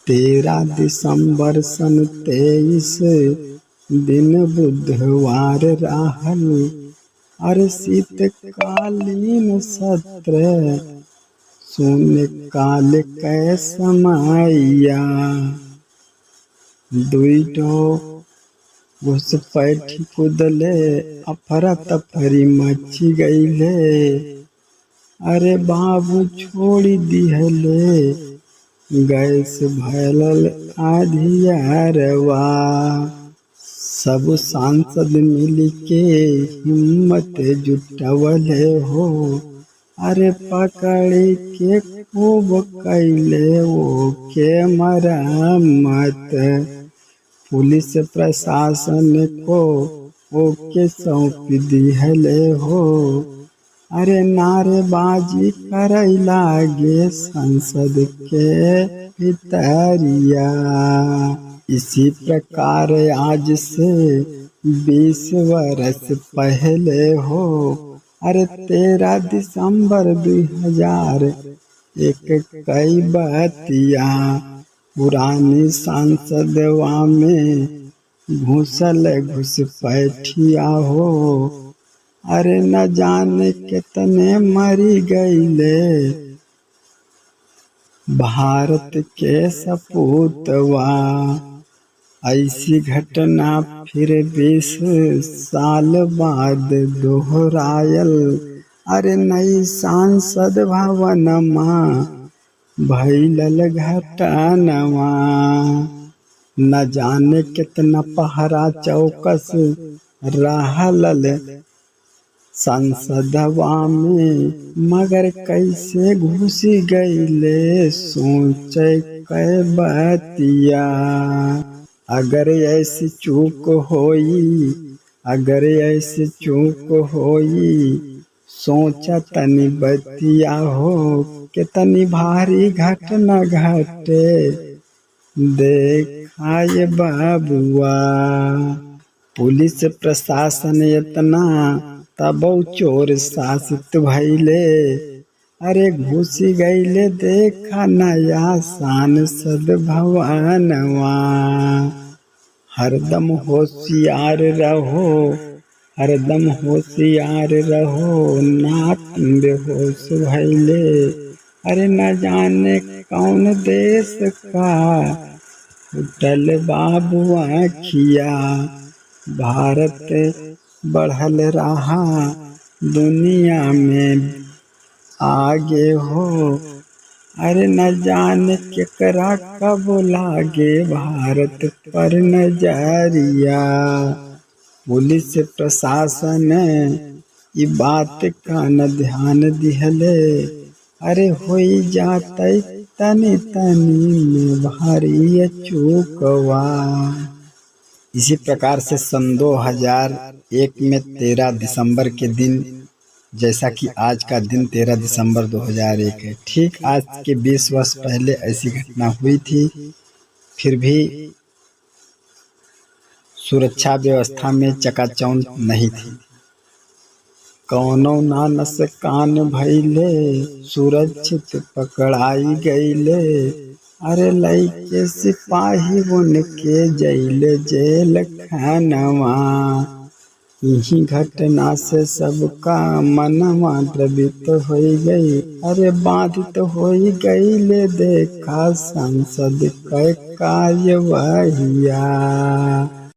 13 दिसंबर सन 23 दिन बुधवार रहल। अरे शीतकालीन सत्र शून्यकाल कै समैया। दुईठो घुसपैठी कूदले, अफरा तफरी मची गईले। अरे बाबू छोड़ी दिहले गैस भरल आधियारवा। सब सांसद मिल के हिम्मत जुटवले हो। अरे पकड़ के खूब कैले वो के मरम्मत। पुलिस प्रशासन को ओके सौंप दिहले हो। अरे नारेबाजी करई लागे संसद के भितरिया। इसी प्रकार आज से 20 वर्ष पहले हो। अरे 13 दिसंबर 2001 कई बतिया। पुरानी संसदवा में घुसल घुसपैठिया हो। अरे न जाने कितने मरी गईले भारत के सपूतवा। ऐसी घटना फिर 20 साल बाद दोहरायल। अरे नई सांसद भवनमा भइलल घटनवा। न जाने कितना पहरा चौकस रहल संसदवा में, मगर कैसे घुसी गईले सोचे कै बतिया। अगर ऐसी चूक होई सोचा तनी बतिया हो। कितनी भारी घटना घटे देखा ये बाबुआ। पुलिस प्रशासन इतना तबौ चोर शासित भइले। अरे घुसी गईले देखा नया सांसद भवनवा। हरदम होशियार रहो नाक बेहोश भइले। अरे न जाने कौन देश का फुटल बाबुआ खिया। भारत बढ़ल रहा दुनिया में आगे हो। अरे न जाने केकरा कब लागे भारत पर नजरिया। पुलिस प्रशासन ई बात का न ध्यान दिहले। अरे होई जातई तनी में भारी चूकवा। इसी प्रकार से सन 2001 में 13 दिसंबर के दिन, जैसा कि आज का दिन 13 दिसंबर 2001 है, ठीक आज के 20 वर्ष पहले ऐसी घटना हुई थी। फिर भी सुरक्षा व्यवस्था में चकाचौंध नहीं थी। कौनो नानस कान भइले सुरक्षित पकड़ाई गईले। अरे लइके सिपाही उनके जैले जेल खानवा। यही घटना से सबका मनवा द्रवित हो गई। अरे बाधित हो गईले देखा संसद कै कार्यवाहिया।